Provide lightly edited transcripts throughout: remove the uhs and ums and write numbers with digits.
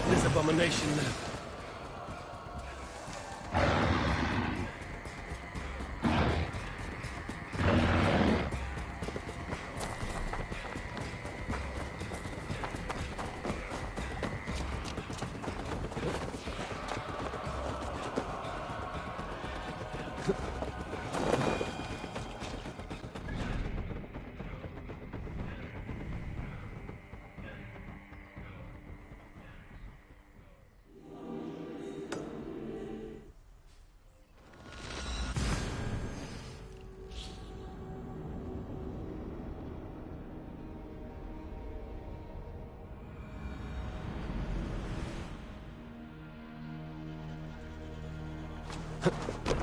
let this abomination live.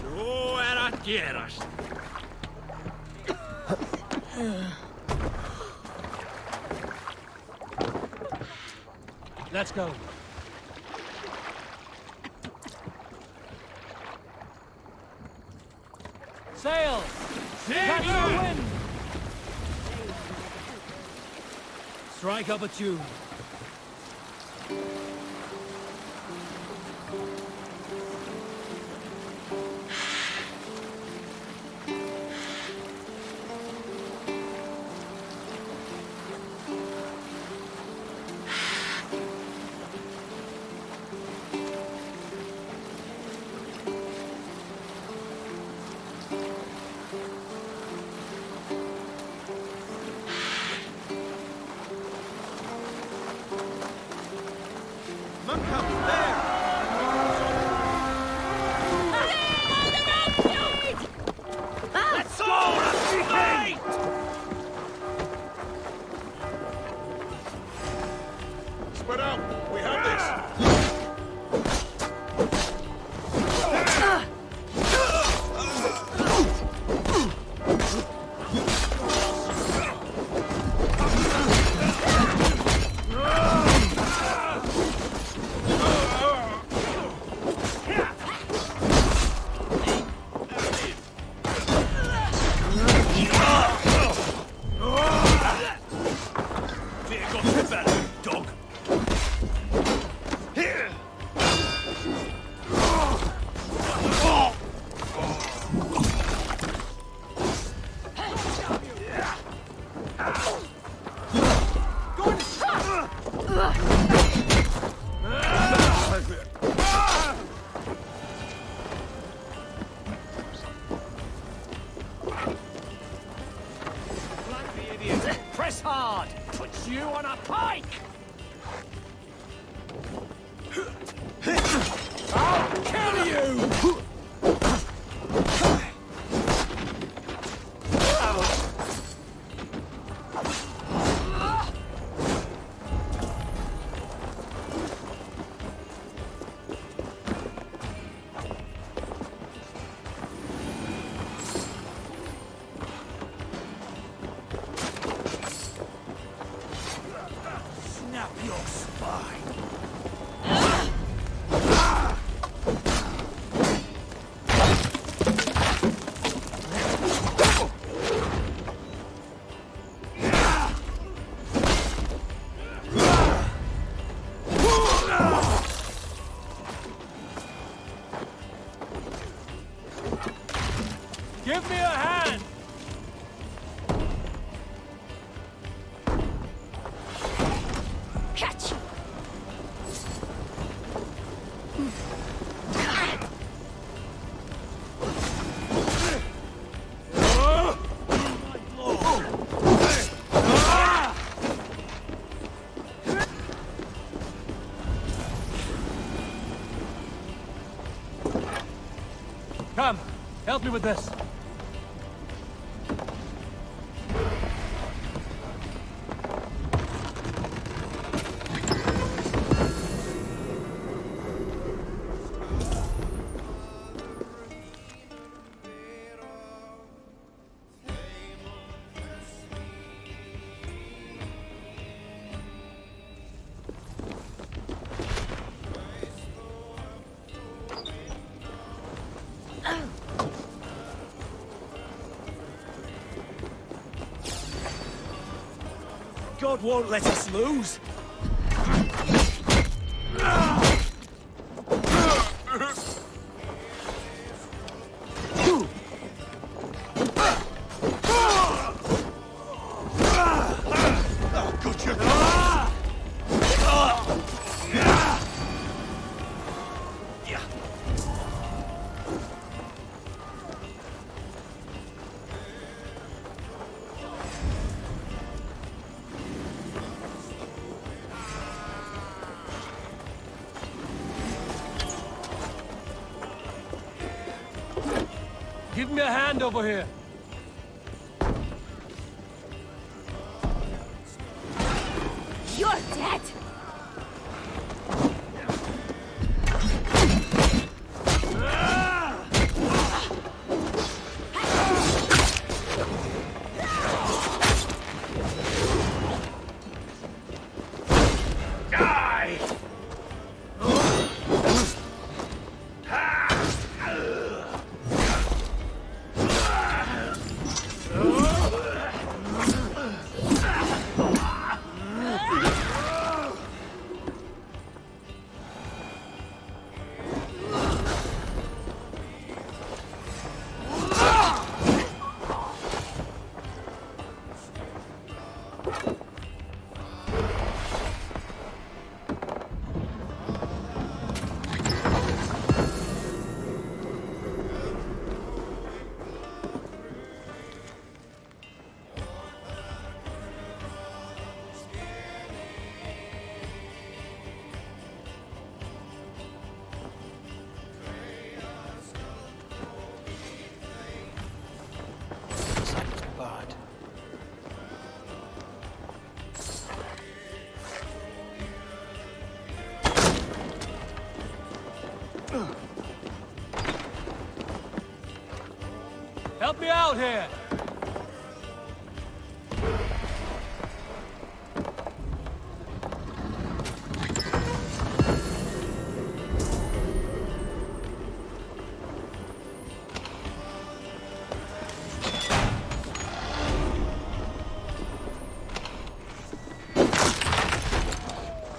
No era quieras. Let's go. Sail! Catch the wind! Strike up a tune. Spread out! We have this! Press hard! Puts you on a pike! I'll kill you! Snap your spine! Give me a hand! Catch! Come, help me with this. God won't let us lose. Give me a hand over here. You're dead! Help me out here!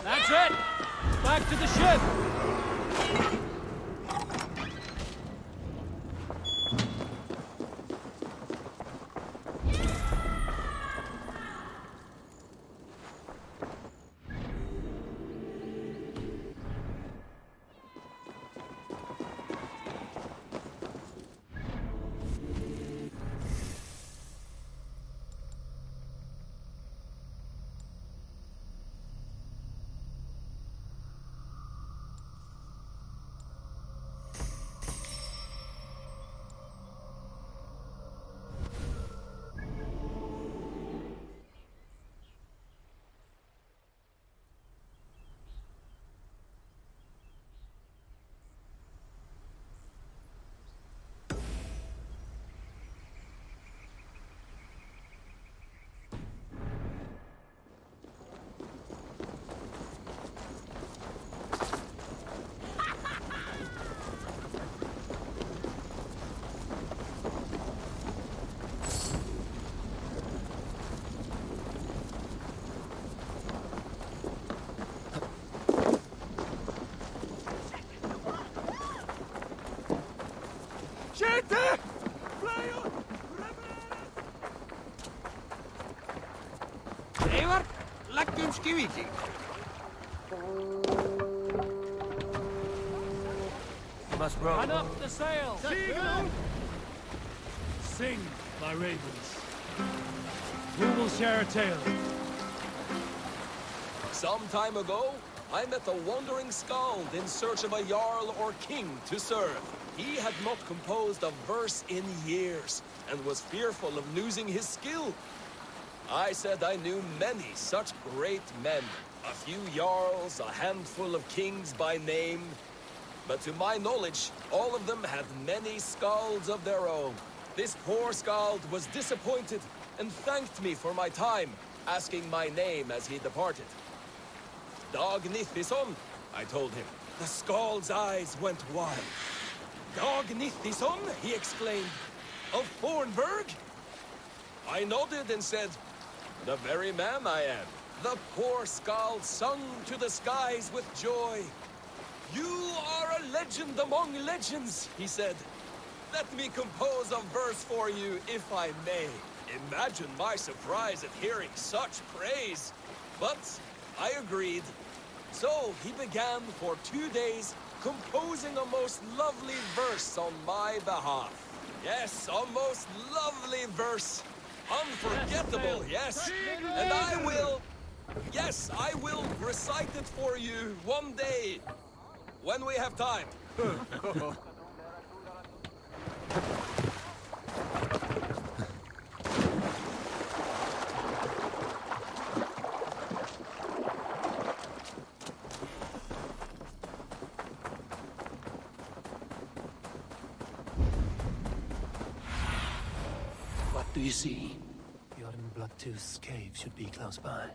That's it! Back to the ship! Eivor, leggjum skývíking. You must row. Run up the sail! Sing, my ravens. Who will share a tale? Some time ago, I met a wandering skald in search of a jarl or king to serve. He had not composed a verse in years, and was fearful of losing his skill. I said I knew many such great men, a few jarls, a handful of kings by name. But to my knowledge, all of them had many skalds of their own. This poor skald was disappointed, and thanked me for my time, asking my name as he departed. Dag Nithison, I told him. The skald's eyes went wide. Dag Nithison, he exclaimed. Of Fornburg? I nodded and said, the very man I am. The poor skald sung to the skies with joy. You are a legend among legends, he said. Let me compose a verse for you, if I may. Imagine my surprise at hearing such praise. But I agreed. So he began for 2 days composing a most lovely verse on my behalf. Yes, a most lovely verse. Unforgettable, yes. And I will recite it for you one day, when we have time. Do you see? Bjorn Bloodtooth's cave should be close by.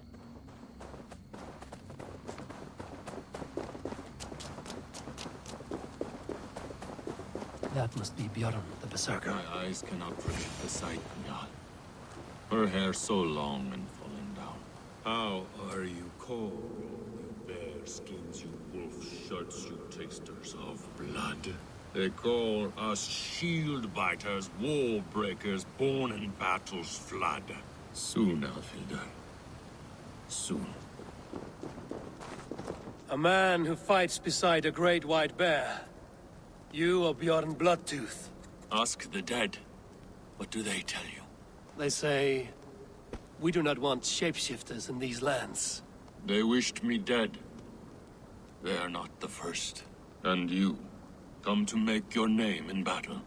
That must be Bjorn, the Berserker. My eyes cannot predict the sight, Njal. Her hair so long and falling down. How are you called? You bear skins, you wolf shirts, you tasters of blood. They call us shield biters, wall breakers, born in battle's flood. Soon, Alfilda. Soon. A man who fights beside a great white bear. You are Bjorn Bloodtooth. Ask the dead. What do they tell you? They say, we do not want shapeshifters in these lands. They wished me dead. They are not the first. And you, come to make your name in battle.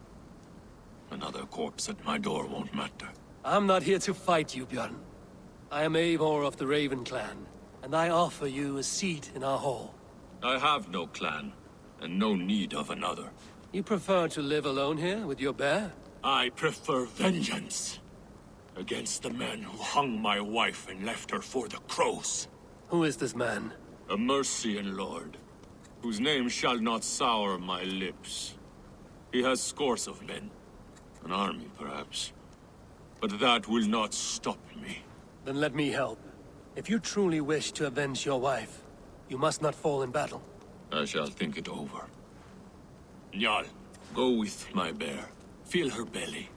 Another corpse at my door won't matter. I'm not here to fight you, Bjorn. I am Eivor of the Raven clan, and I offer you a seat in our hall. I have no clan, and no need of another. You prefer to live alone here with your bear? I prefer vengeance against the men who hung my wife and left her for the crows. Who is this man? A Mercian lord, whose name shall not sour my lips. He has scores of men, an army perhaps, but that will not stop me. Then let me help. If you truly wish to avenge your wife, you must not fall in battle. I shall think it over. Njal, go with my bear. Feel her belly.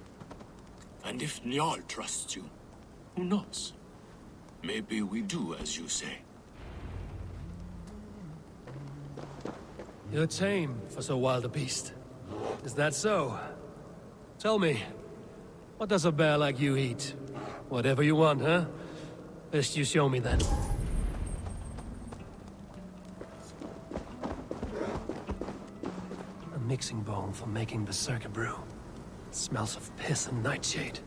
And if Njal trusts you, who knows? Maybe we do as you say. You're tame for so wild a beast. Is that so? Tell me, what does a bear like you eat? Whatever you want, huh? Best you show me then. A mixing bowl for making Berserker brew. It smells of piss and nightshade.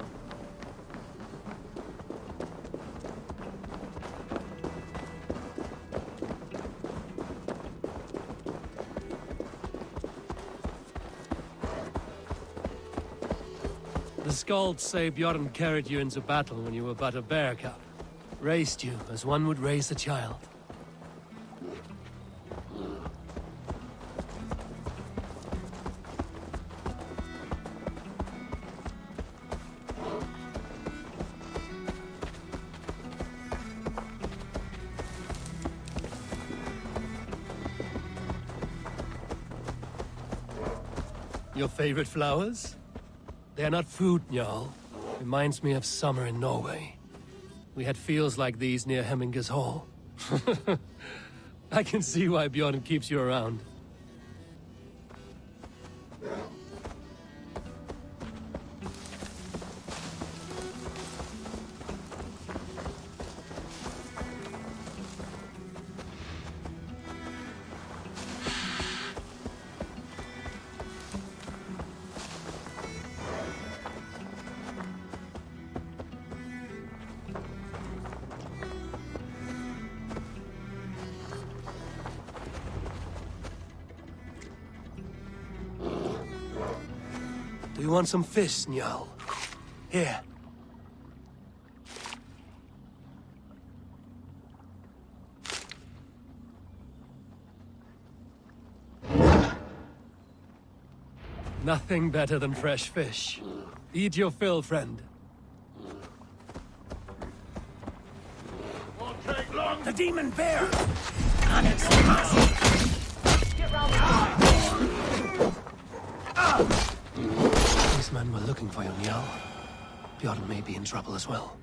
The Skalds say Bjorn carried you into battle when you were but a bear cub. Raised you as one would raise a child. Your favorite flowers? They're not food, Njal. Reminds me of summer in Norway. We had fields like these near Hemminger's Hall. I can see why Bjorn keeps you around. Do you want some fish, Njal? Here. Nothing better than fresh fish. Eat your fill, friend. Won't take long. The demon bear! Get round the side. These men were looking for you, Njal. Bjorn may be in trouble as well.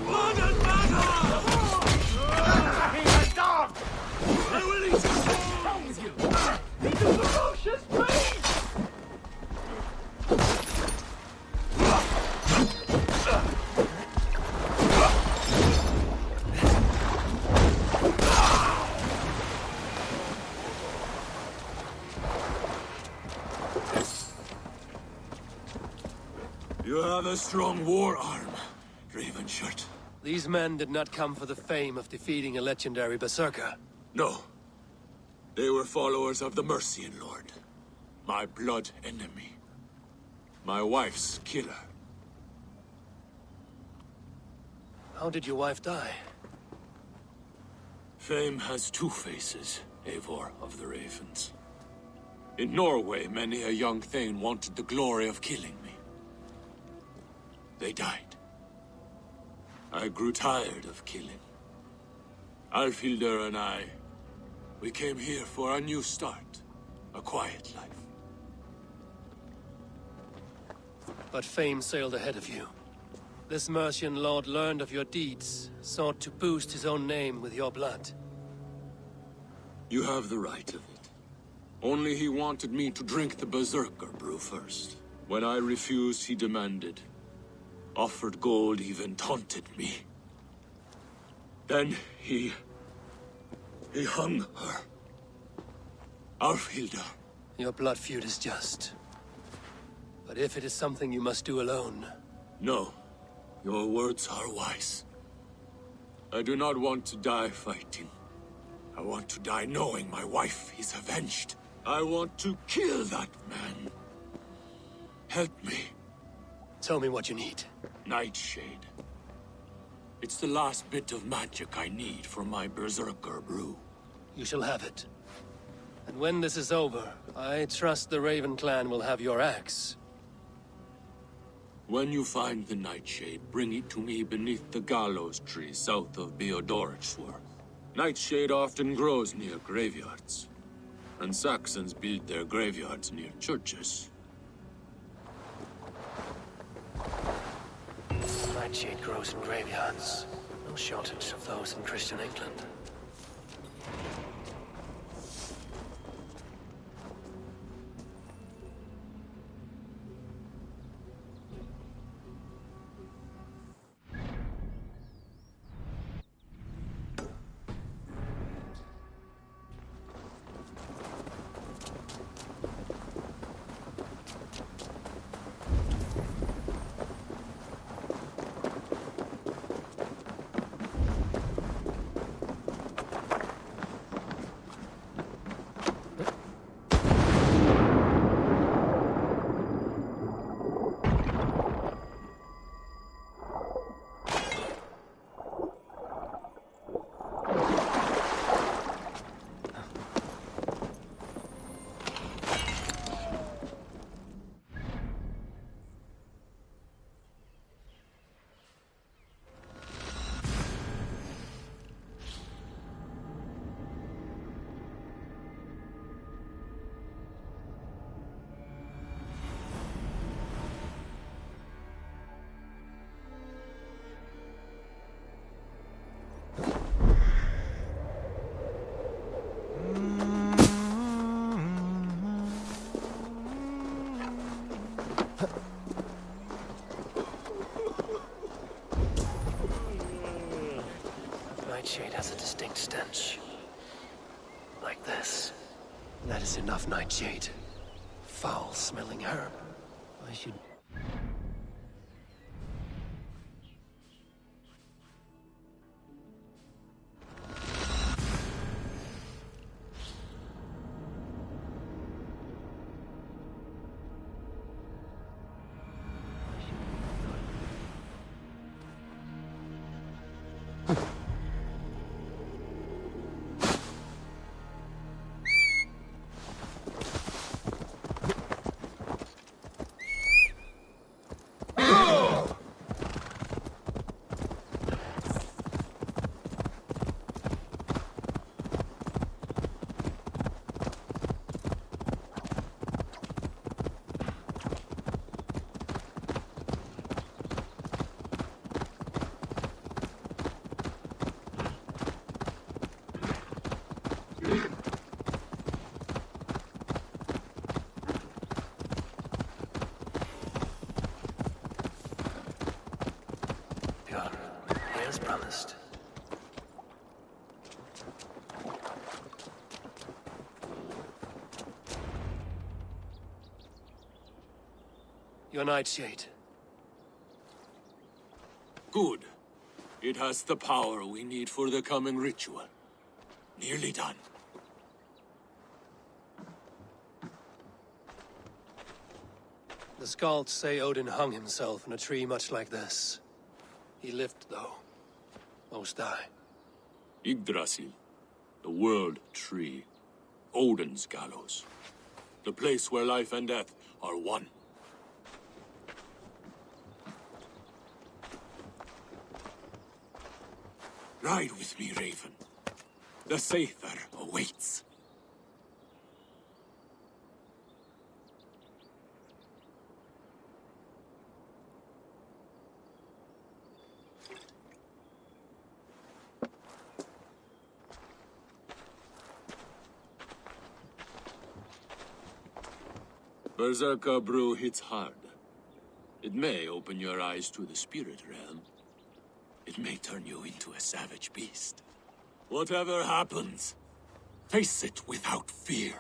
Blood and battle! He's a dog! I will eat his Wrong with you? He's a ferocious beast! You have a strong war arm, Ravenshirt. These men did not come for the fame of defeating a legendary berserker. No. They were followers of the Mercian Lord. My blood enemy. My wife's killer. How did your wife die? Fame has two faces, Eivor of the Ravens. In Norway, many a young thane wanted the glory of killing me. They died. I grew tired of killing. Alfhildr and I, we came here for a new start. A quiet life. But fame sailed ahead of you. This Mercian lord learned of your deeds, sought to boost his own name with your blood. You have the right of it. Only he wanted me to drink the Berserker brew first. When I refused, he demanded. Offered gold, even taunted me. Then he hung her. Alfhildr. Your blood feud is just. But if it is something you must do alone... No. Your words are wise. I do not want to die fighting. I want to die knowing my wife is avenged. I want to kill that man. Help me. Tell me what you need. Nightshade. It's the last bit of magic I need for my Berserker brew. You shall have it. And when this is over, I trust the Raven clan will have your axe. When you find the Nightshade, bring it to me beneath the gallows tree south of Beodorixworth. Nightshade often grows near graveyards. And Saxons build their graveyards near churches. Nightshade grows in graveyards. No shortage of those in Christian England. Nightshade has a distinct stench. Like this. That is enough, Nightshade. Foul-smelling herb. I should... Your nightshade. Good. It has the power we need for the coming ritual. Nearly done. The Skalds say Odin hung himself in a tree much like this. He lived, though. Most die. Yggdrasil. The world tree. Odin's gallows. The place where life and death are one. Ride with me, Raven. The Sather awaits. Berserker brew hits hard. It may open your eyes to the spirit realm. It may turn you into a savage beast. Whatever happens, face it without fear.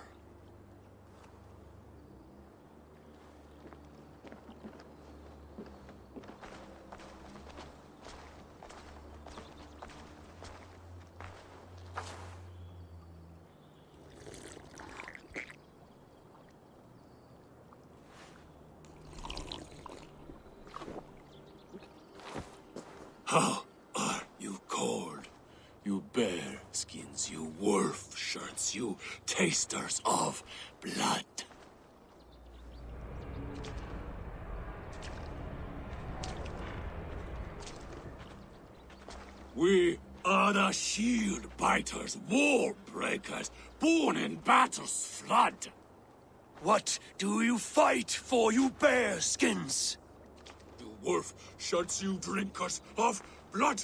How are you cold? You bear skins, you wolf shirts, you tasters of blood. We are the shield biters, war breakers, born in battle's flood. What do you fight for, you bear skins? You wolf shirts, you drinkers of blood.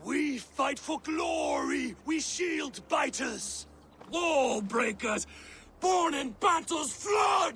We fight for glory, we shield biters! Wall breakers, born in battle's flood!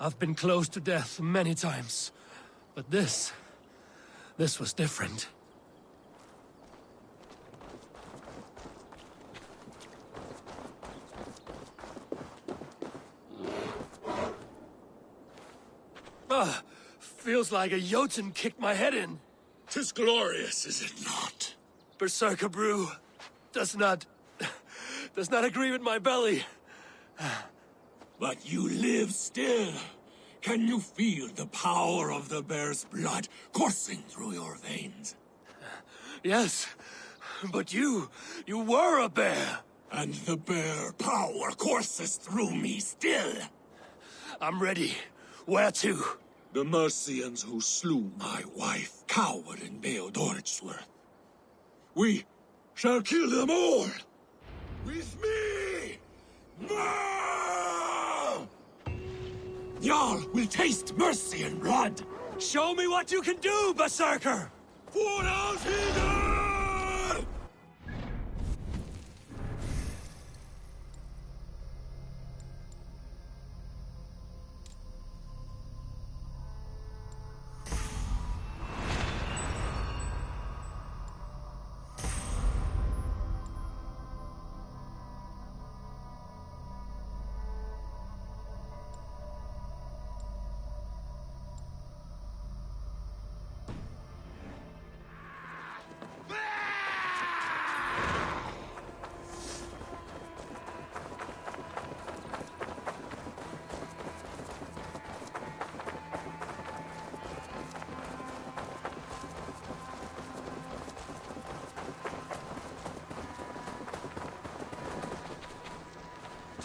I've been close to death many times, but this was different. Feels like a Jotun kicked my head in. 'Tis glorious, is it not? Berserker brew does not agree with my belly. But you live still. Can you feel the power of the bear's blood coursing through your veins? Yes, but you were a bear. And the bear power courses through me still. I'm ready. Where to? The Mercians who slew my wife cowered in Beodoritsworth. We shall kill them all! With me! No! Jarl will taste mercy and blood! Show me what you can do, Berserker! For Althidar!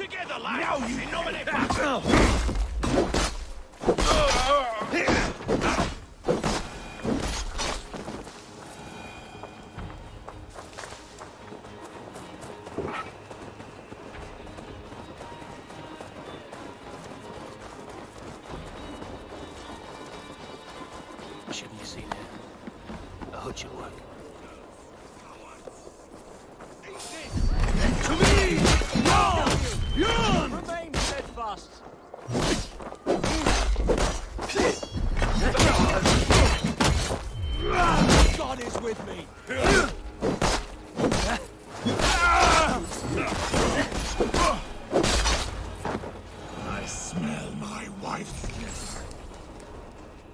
together, lad! Now you nominate Shouldn't you see now? A hut should work. to me! No! Bjorn! Remain steadfast. God is with me! I smell my wife's kiss.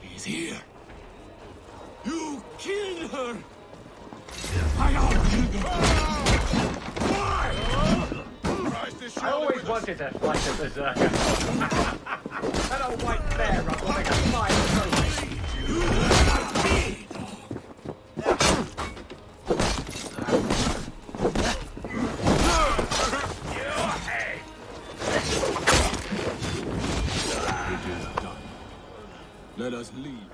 He's here. You killed her! I killed her! I always wanted to fight a berserker. That old white bear run will make a fine trophy. It is done. Let us leave.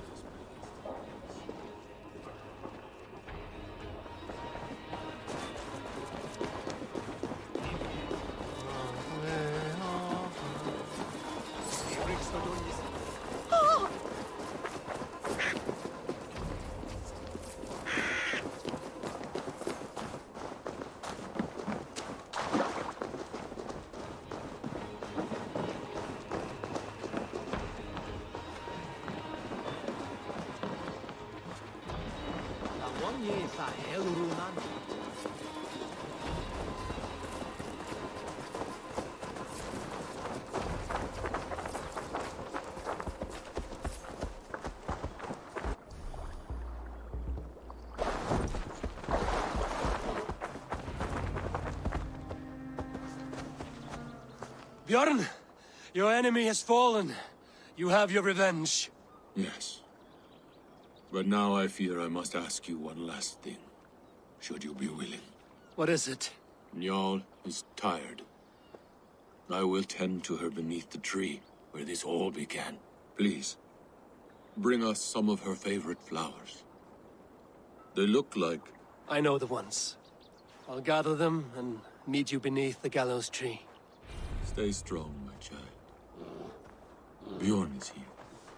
Bjorn, your enemy has fallen. You have your revenge. Yes. But now I fear I must ask you one last thing. Should you be willing? What is it? Njal is tired. I will tend to her beneath the tree where this all began. Please, bring us some of her favorite flowers. They look like... I know the ones. I'll gather them and meet you beneath the gallows tree. Stay strong, my child. Bjorn is here.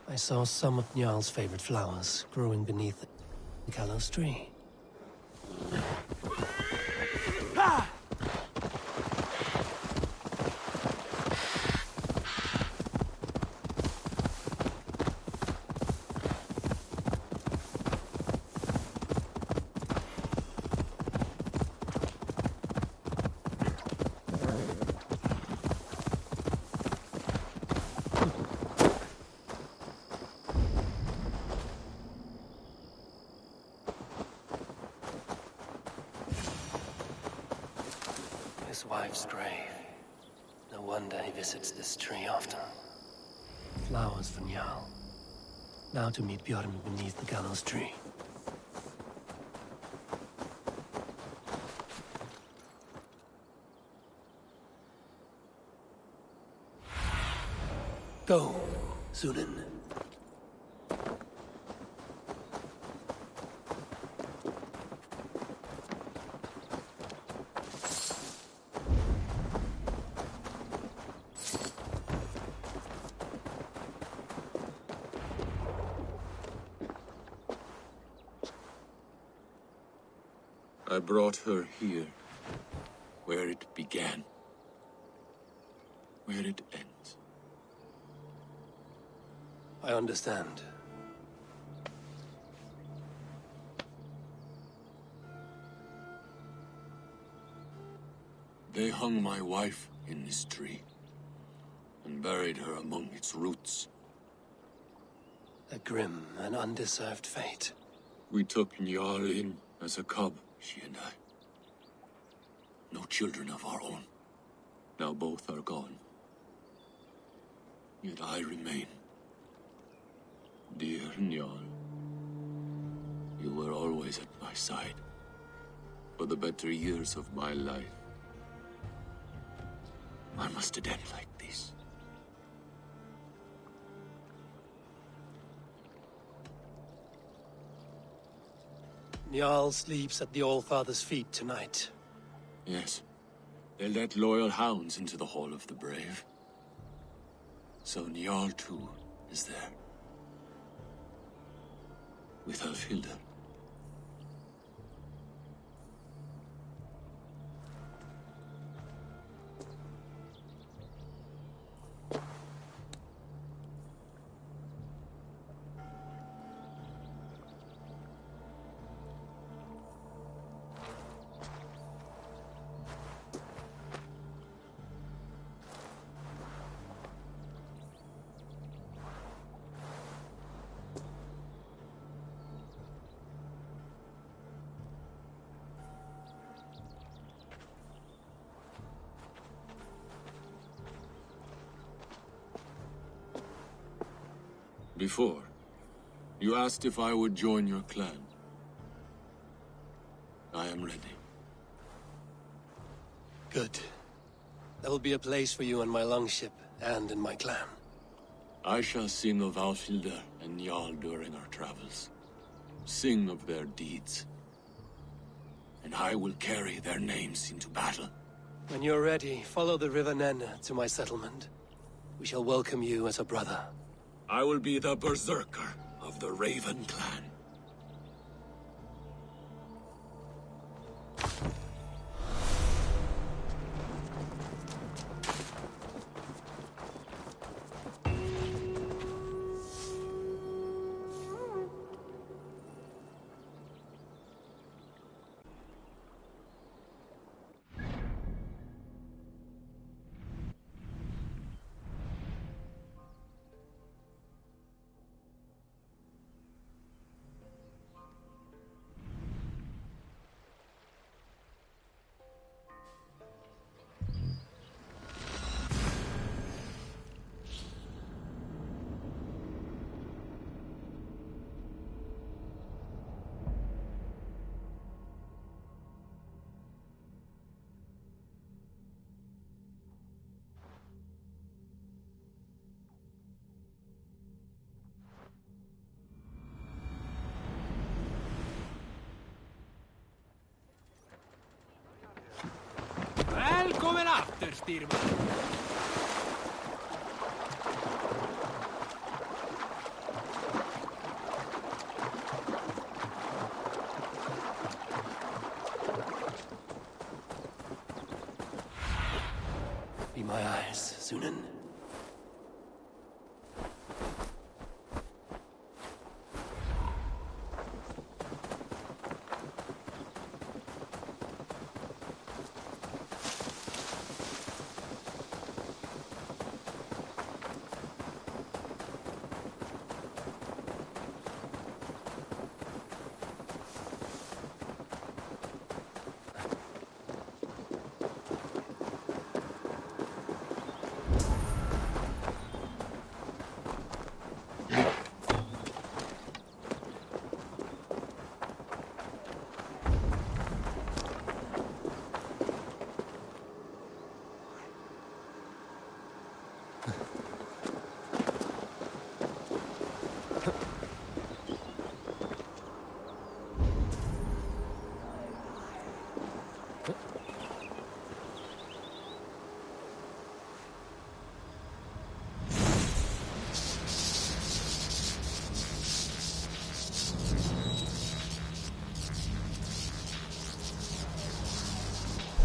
I saw some of Njal's favorite flowers growing beneath the gallows tree. His wife's grave. No wonder he visits this tree often. Flowers for Njal. Now to meet Bjorn beneath the gallows tree. Go, Sunan. I brought her here, where it began, where it ends. I understand. They hung my wife in this tree, and buried her among its roots. A grim and undeserved fate. We took Njal in as a cub, she and I. No children of our own. Now both are gone. Yet I remain. Dear Njal, you were always at my side. For the better years of my life. I must have end like this. Njal sleeps at the Allfather's feet tonight. Yes. They let loyal hounds into the Hall of the Brave. So Njal too is there. With Elfhilda. Before, you asked if I would join your clan. I am ready. Good. There will be a place for you on my longship and in my clan. I shall sing of Alfhilda and Njal during our travels. Sing of their deeds. And I will carry their names into battle. When you're ready, follow the River Nene to my settlement. We shall welcome you as a brother. I will be the berserker of the Raven clan. Välkommen efter, Styrman. Be my eyes, Sunan.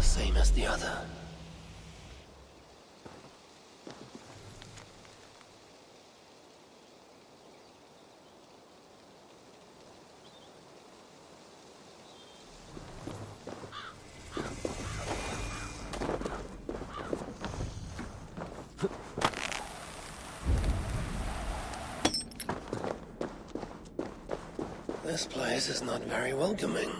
Same as the other. This place is not very welcoming.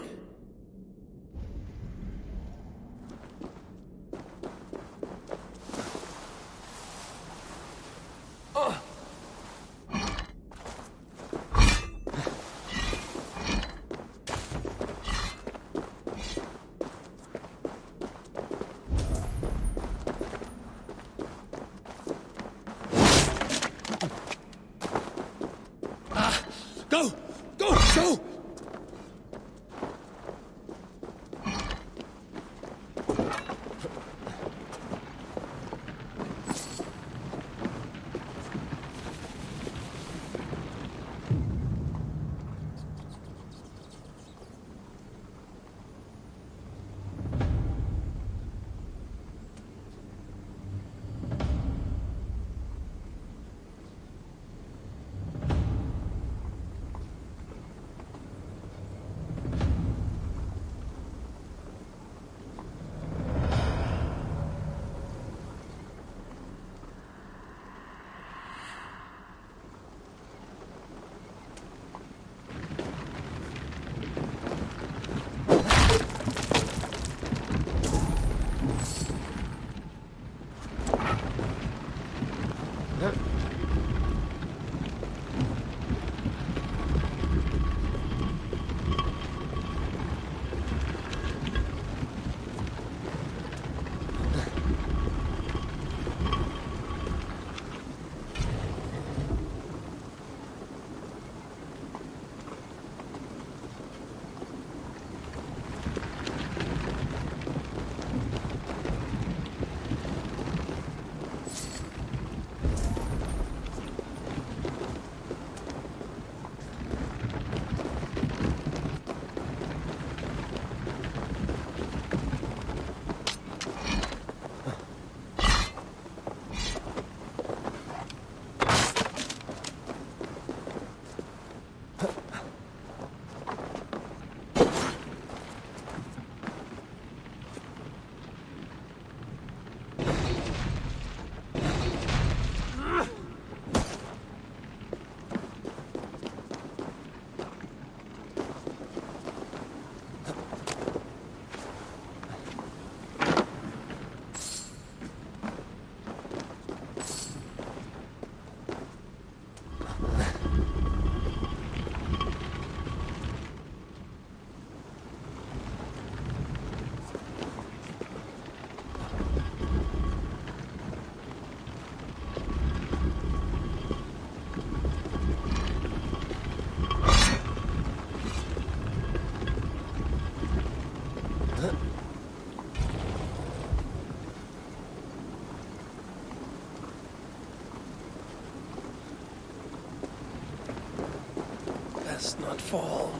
must not fall.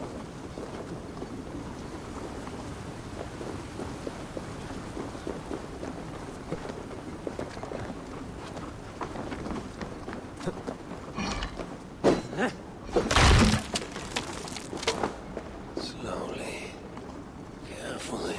Slowly, carefully.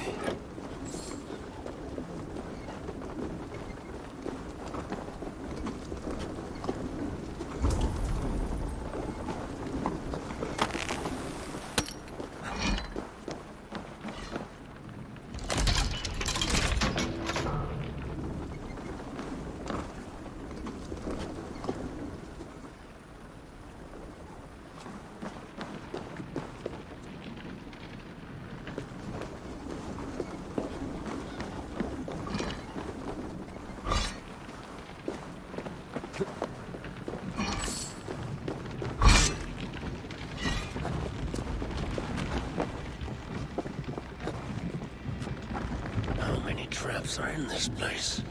How many traps are in this place?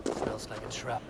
Smells like a trap.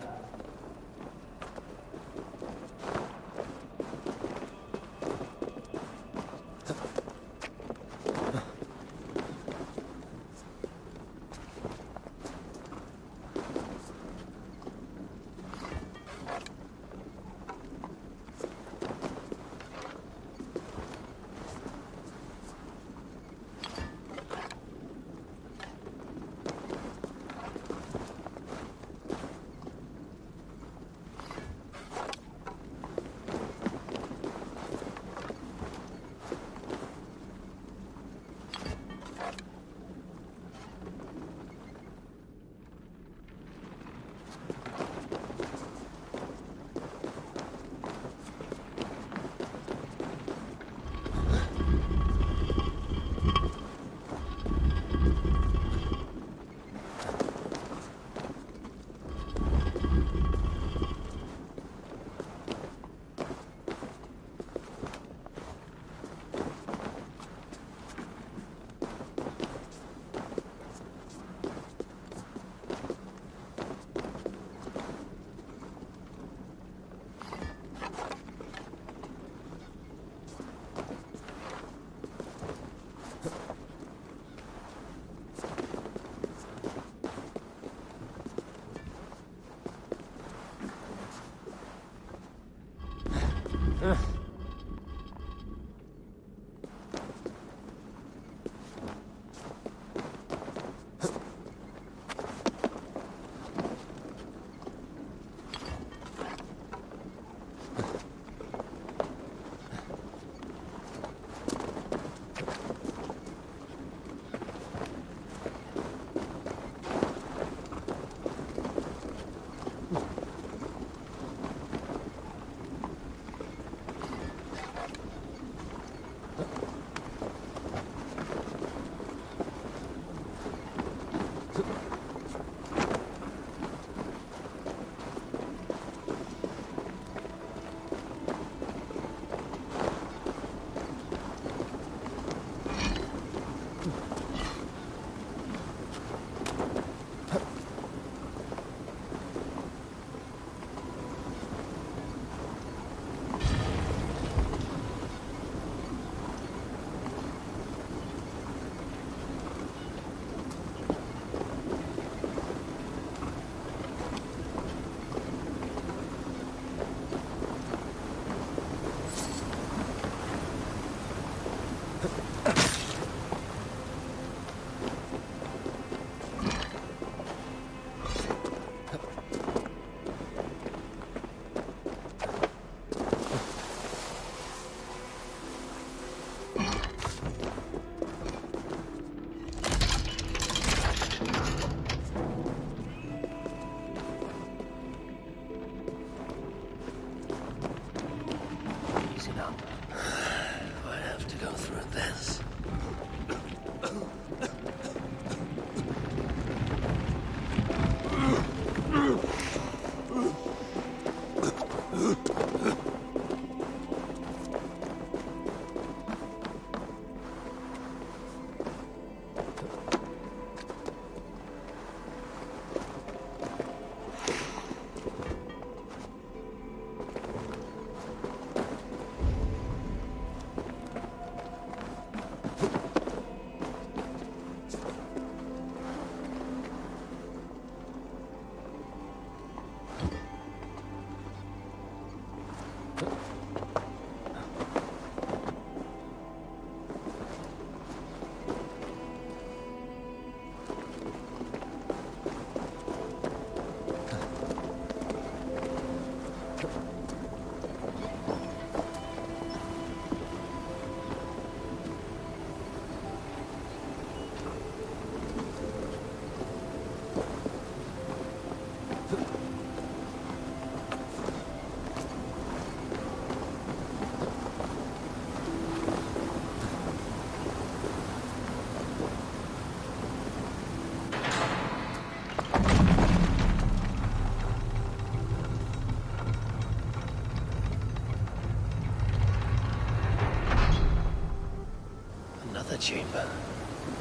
chamber.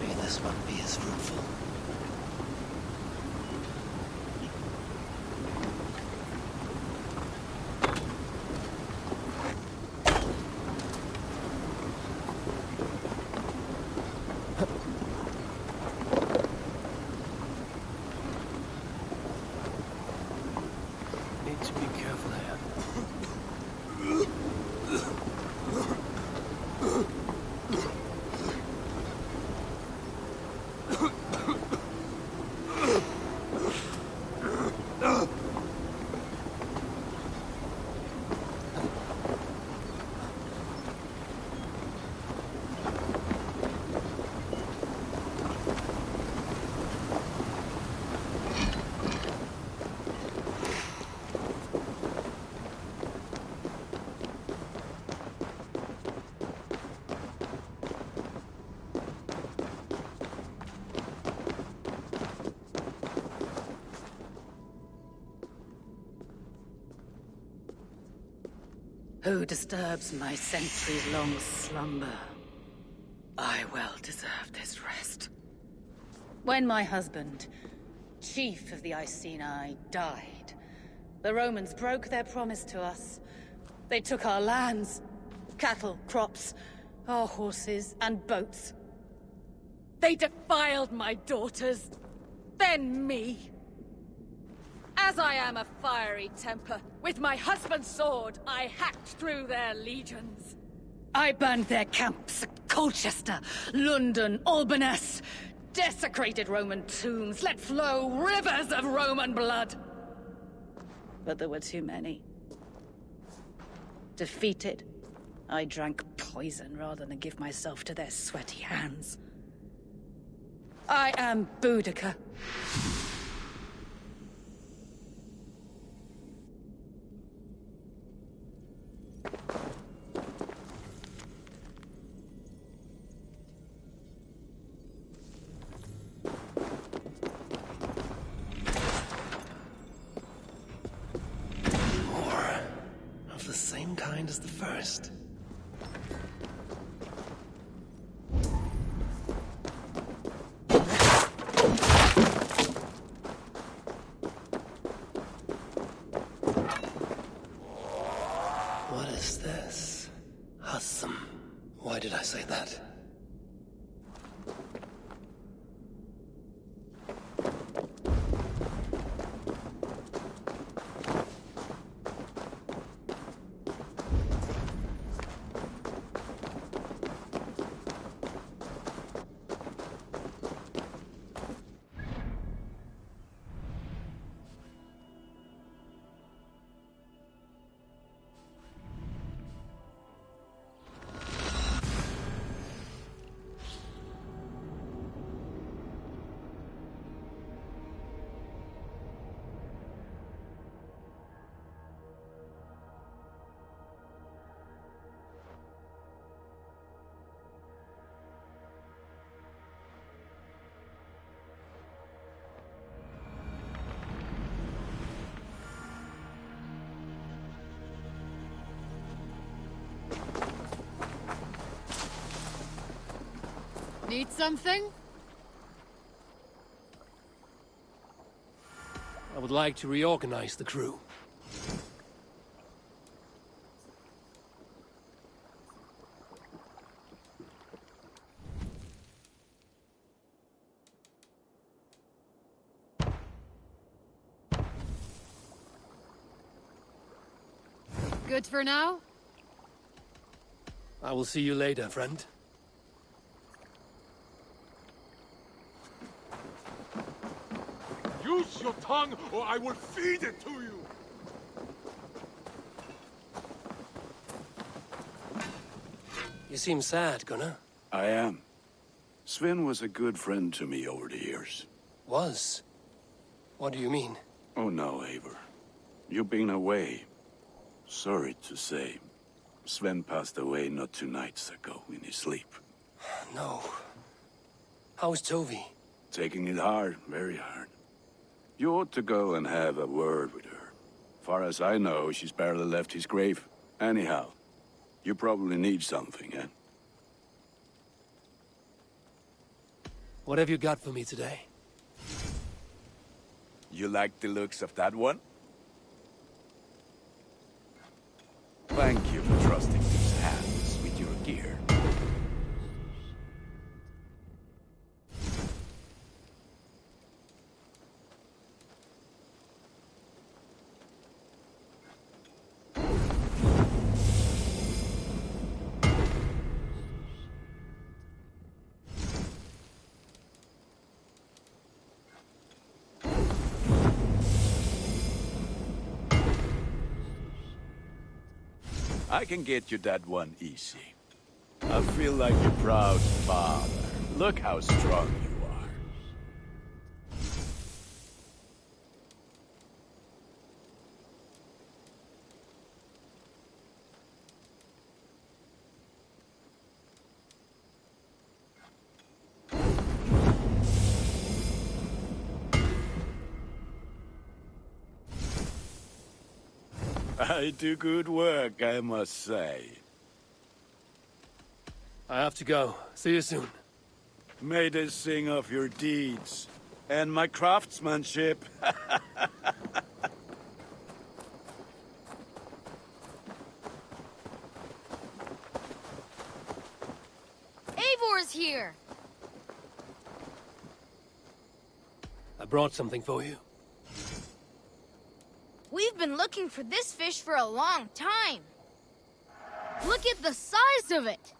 May this one be as fruitful. Need to be careful here. Who disturbs my centuries-long slumber? I well deserve this rest. When my husband, chief of the Iceni, died, the Romans broke their promise to us. They took our lands, cattle, crops, our horses, and boats. They defiled my daughters, then me. As I am a fiery temper, with my husband's sword, I hacked through their legions. I burned their camps at Colchester, London, Albanus, desecrated Roman tombs, let flow rivers of Roman blood. But there were too many. Defeated, I drank poison rather than give myself to their sweaty hands. I am Boudica. The same kind as the first. What is this? Awesome. Why did I say that? Need something? I would like to reorganize the crew. Good for now? I will see you later, friend. Use your tongue, or I will feed it to you! You seem sad, Gunnar. I am. Sven was a good friend to me over the years. Was? What do you mean? Oh no, Eivor. You've been away. Sorry to say. Sven passed away not 2 nights ago in his sleep. No. How's Tovi? Taking it hard, very hard. You ought to go and have a word with her. Far as I know, she's barely left his grave. Anyhow, you probably need something, eh? What have you got for me today? You like the looks of that one? Thank you for trusting these hands with your gear. I can get you that one easy. I feel like a proud father. Look how strong you are. I do good work, I must say. I have to go. See you soon. May they sing of your deeds and my craftsmanship. Eivor's here! I brought something for you. We've been looking for this fish for a long time. Look at the size of it!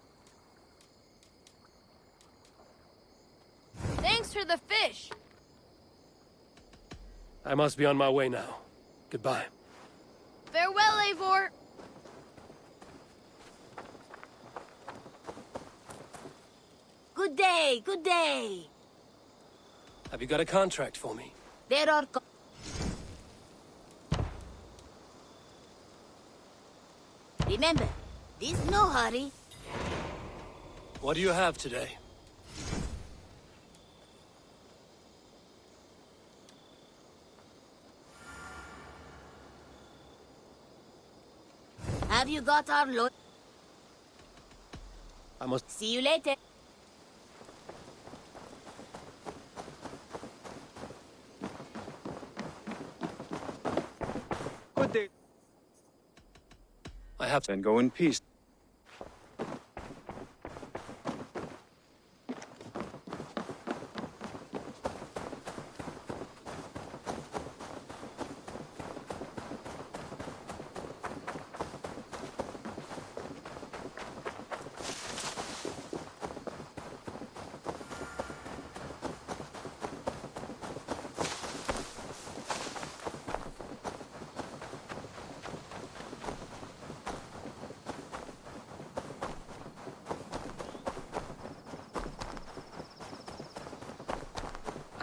Thanks for the fish. I must be on my way now. Goodbye. Farewell, Eivor. Good day, good day. Have you got a contract for me? There are... Remember, there's no hurry. What do you have today? Have you got our load? I must... See you later. Good day. I have... Then go in peace.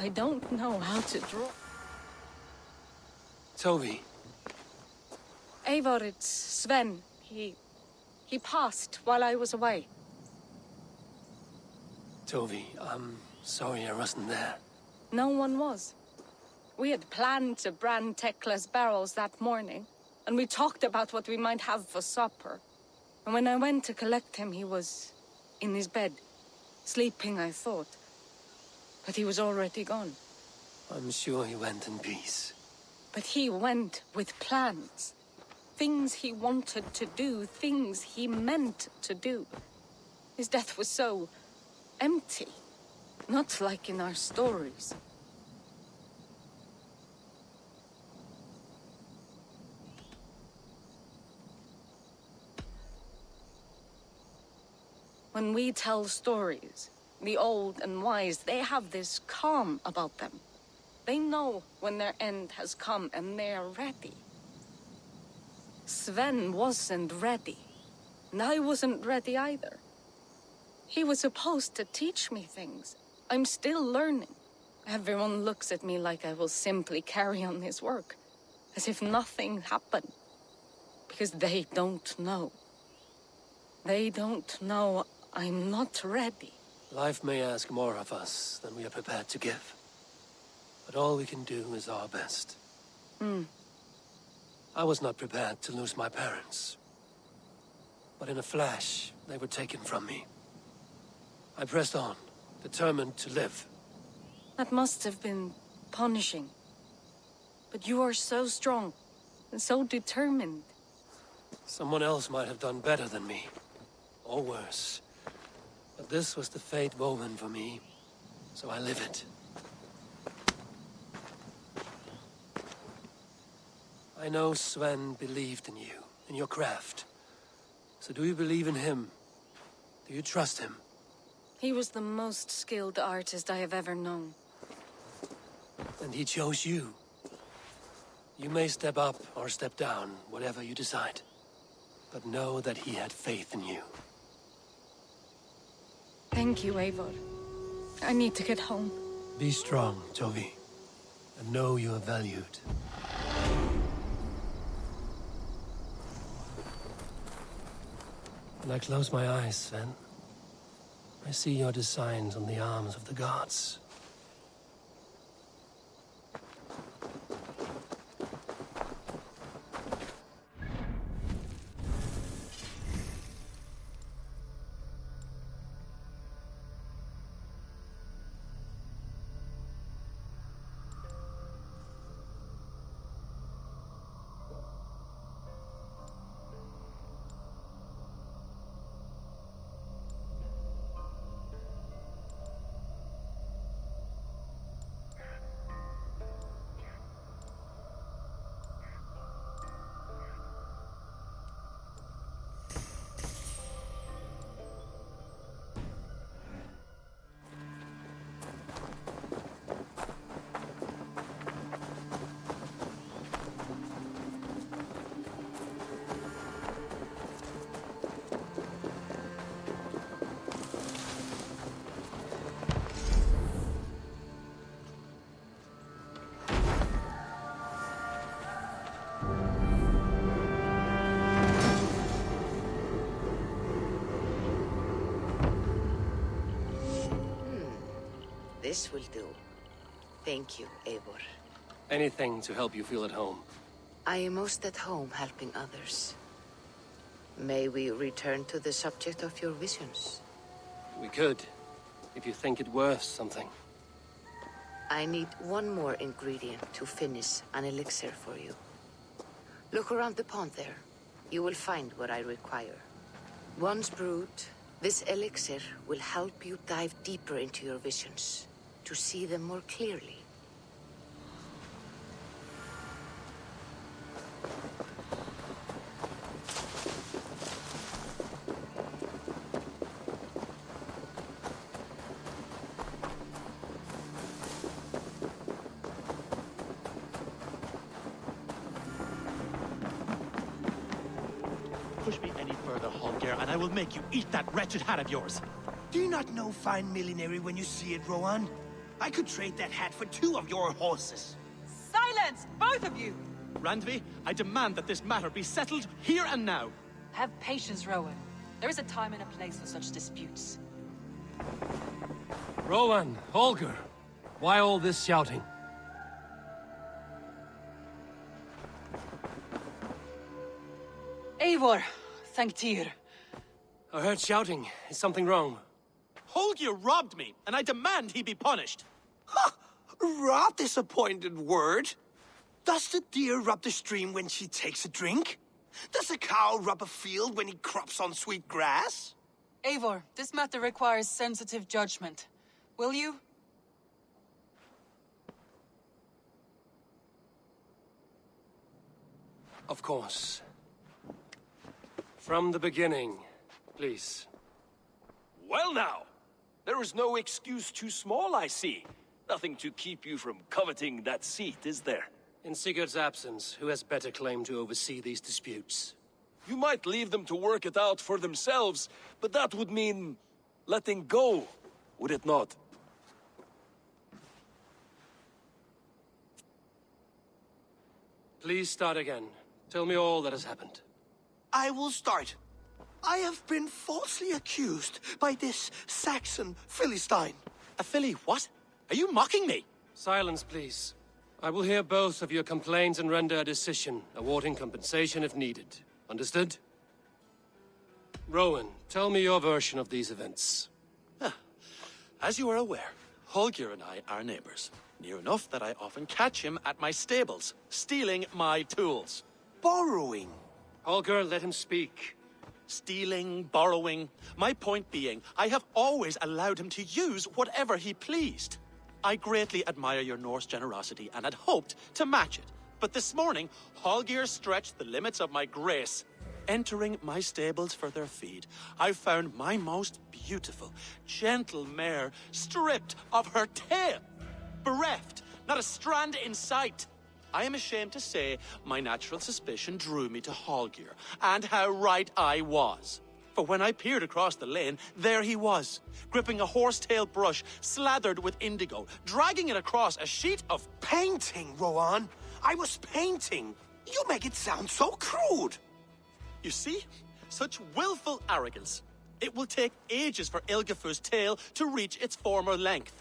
I don't know how to draw. Toby. Eivor, it's Sven. He passed while I was away. Toby, I'm sorry I wasn't there. No one was. We had planned to brand Tekla's barrels that morning, and we talked about what we might have for supper. And when I went to collect him, he was in his bed. Sleeping, I thought. But he was already gone. I'm sure he went in peace. But he went with plans. Things he wanted to do, things he meant to do. His death was so empty. Not like in our stories. When we tell stories, the old and wise, they have this calm about them. They know when their end has come and they're ready. Sven wasn't ready. And I wasn't ready either. He was supposed to teach me things. I'm still learning. Everyone looks at me like I will simply carry on his work. As if nothing happened. Because they don't know. They don't know I'm not ready. Life may ask more of us than we are prepared to give. But all we can do is our best. I was not prepared to lose my parents. But in a flash, they were taken from me. I pressed on, determined to live. That must have been punishing. But you are so strong, and so determined. Someone else might have done better than me. Or worse. But this was the fate woven for me, so I live it. I know Sven believed in you, in your craft. So do you believe in him? Do you trust him? He was the most skilled artist I have ever known. And he chose you. You may step up or step down, whatever you decide. But know that he had faith in you. Thank you, Eivor. I need to get home. Be strong, Tovi. And know you are valued. When I close my eyes, Sven, I see your designs on the arms of the gods. This will do. Thank you, Eivor. Anything to help you feel at home. I am most at home helping others. May we return to the subject of your visions? We could, if you think it worth something. I need one more ingredient to finish an elixir for you. Look around the pond there. You will find what I require. Once brewed, this elixir will help you dive deeper into your visions, to see them more clearly. Push me any further, Holger, and I will make you eat that wretched hat of yours. Do you not know fine millinery when you see it, Rowan? I could trade that hat for 2 of your horses. Silence, both of you! Randvi, I demand that this matter be settled here and now. Have patience, Rowan. There is a time and a place for such disputes. Rowan, Holger, why all this shouting? Eivor, thank Tyr. I heard shouting. Is something wrong? Holger robbed me, and I demand he be punished. Ha! Rot disappointed word. Does the deer rub the stream when she takes a drink? Does a cow rub a field when he crops on sweet grass? Eivor, this matter requires sensitive judgment. Will you? Of course. From the beginning, please. Well now, there is no excuse too small, I see. Nothing to keep you from coveting that seat, is there? In Sigurd's absence, who has better claim to oversee these disputes? You might leave them to work it out for themselves, but that would mean letting go, would it not? Please start again. Tell me all that has happened. I will start. I have been falsely accused by this Saxon Philistine. A Philly what? Are you mocking me? Silence, please. I will hear both of your complaints and render a decision, awarding compensation if needed. Understood? Rowan, tell me your version of these events. As you are aware, Holger and I are neighbors. Near enough that I often catch him at my stables, stealing my tools. Borrowing. Holger, let him speak. Stealing, borrowing. My point being, I have always allowed him to use whatever he pleased. I greatly admire your Norse generosity and had hoped to match it. But this morning, Holger stretched the limits of my grace. Entering my stables for their feed, I found my most beautiful, gentle mare stripped of her tail. Bereft, not a strand in sight. I am ashamed to say my natural suspicion drew me to Holger, and how right I was. For when I peered across the lane, there he was, gripping a horsetail brush slathered with indigo, dragging it across a sheet of painting, Rowan. I was painting. You make it sound so crude. You see? Such willful arrogance. It will take ages for Ilgifu's tail to reach its former length.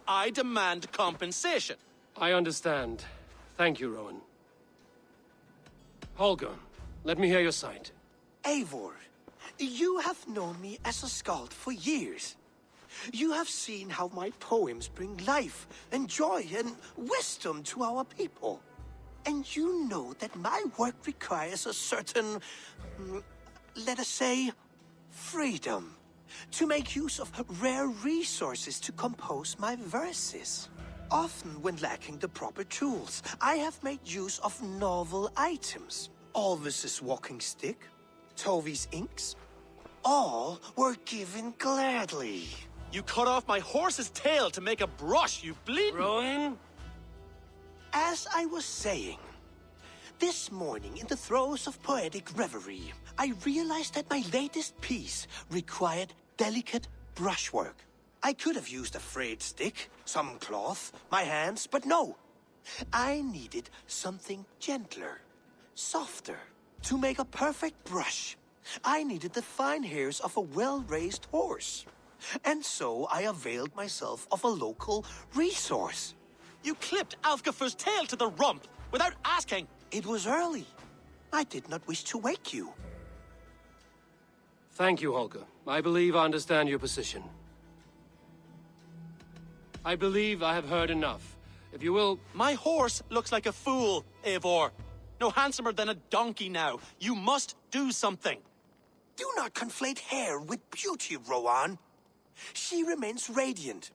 I demand compensation. I understand. Thank you, Rowan. Holger, let me hear your side. Eivor, you have known me as a skald for years. You have seen how my poems bring life and joy and wisdom to our people. And you know that my work requires a certain, let us say, freedom. To make use of rare resources to compose my verses. Often when lacking the proper tools, I have made use of novel items. Alvis's walking stick, Tovi's inks. All were given gladly. You cut off my horse's tail to make a brush, you bleeding... Rowan? As I was saying, this morning in the throes of poetic reverie, I realized that my latest piece required delicate brushwork. I could have used a frayed stick, some cloth, my hands, but no. I needed something gentler, softer. To make a perfect brush, I needed the fine hairs of a well-raised horse. And so I availed myself of a local resource. You clipped Alfgafu's tail to the rump without asking. It was early. I did not wish to wake you. Thank you, Holger. I believe I understand your position. I believe I have heard enough. If you will... My horse looks like a fool, Eivor. No handsomer than a donkey now. You must do something. Do not conflate hair with beauty, Rowan. She remains radiant.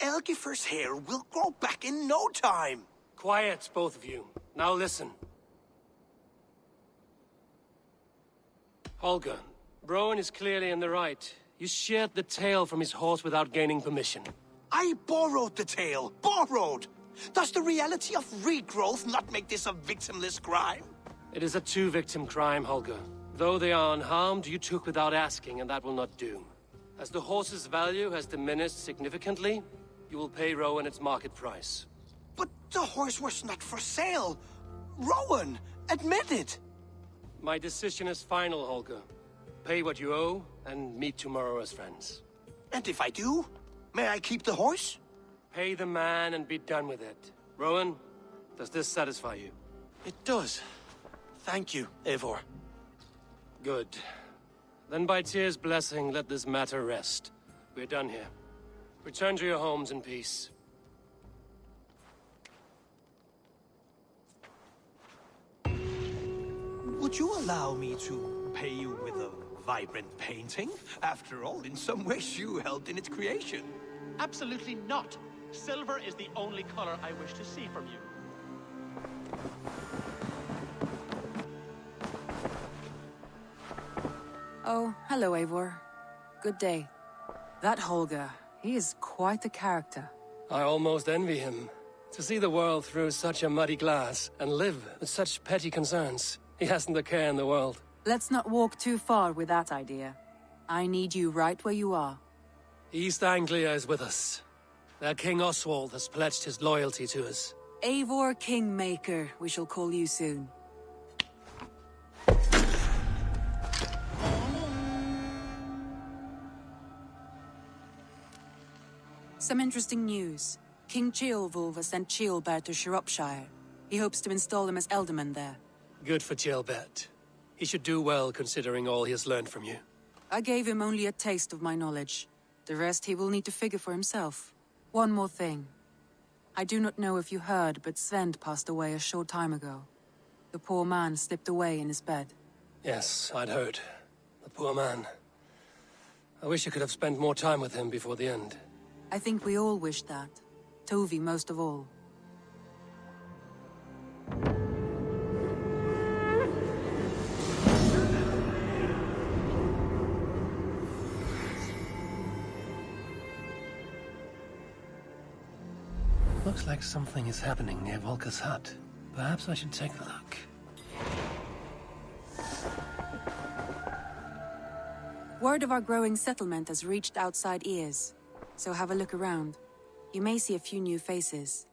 Elgifer's hair will grow back in no time. Quiet, both of you. Now listen. Holger, Rowan is clearly in the right. You sheared the tail from his horse without gaining permission. I borrowed the tail. Borrowed! Does the reality of regrowth not make this a victimless crime? It is a two-victim crime, Holger. Though they are unharmed, you took without asking, and that will not do. As the horse's value has diminished significantly, you will pay Rowan its market price. But the horse was not for sale. Rowan, admit it. My decision is final, Holger. Pay what you owe, and meet tomorrow as friends. And if I do, may I keep the horse? Pay the man and be done with it. Rowan, does this satisfy you? It does. Thank you, Eivor. Good. Then by Tyr's blessing, let this matter rest. We're done here. Return to your homes in peace. Would you allow me to pay you with a vibrant painting? After all, in some ways you helped in its creation. Absolutely not. Silver is the only color I wish to see from you. Oh, hello, Eivor. Good day. That Holger, he is quite the character. I almost envy him. To see the world through such a muddy glass, and live with such petty concerns. He hasn't a care in the world. Let's not walk too far with that idea. I need you right where you are. East Anglia is with us. Their King Oswald has pledged his loyalty to us. Eivor Kingmaker, we shall call you soon. Some interesting news. King Ceolwulf has sent Ceolbert to Shropshire. He hopes to install him as Elderman there. Good for Ceolbert. He should do well considering all he has learned from you. I gave him only a taste of my knowledge. The rest he will need to figure for himself. One more thing. I do not know if you heard, but Sven passed away a short time ago. The poor man slipped away in his bed. Yes, I'd heard. The poor man. I wish I could have spent more time with him before the end. I think we all wish that. Tovi most of all. Looks like something is happening near Volker's hut. Perhaps I should take a look. Word of our growing settlement has reached outside ears, so have a look around. You may see a few new faces.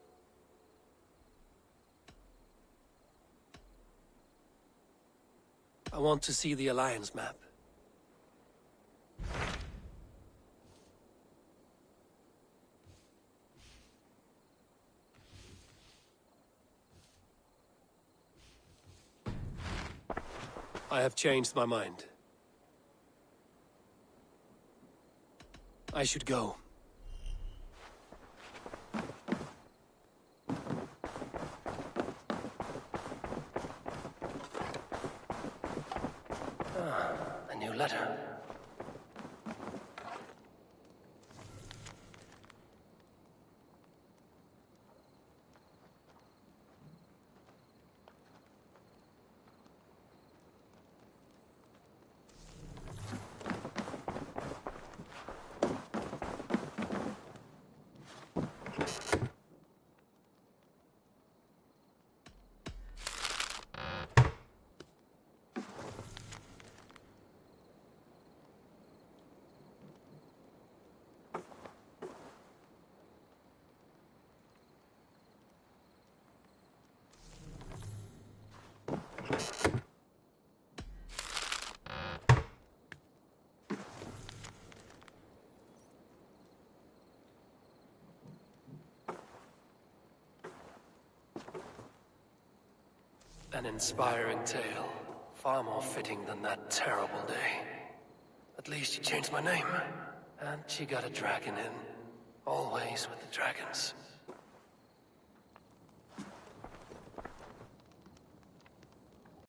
I want to see the Alliance map. I have changed my mind. I should go. A new letter. An inspiring tale. Far more fitting than that terrible day. At least she changed my name. And she got a dragon in. Always with the dragons.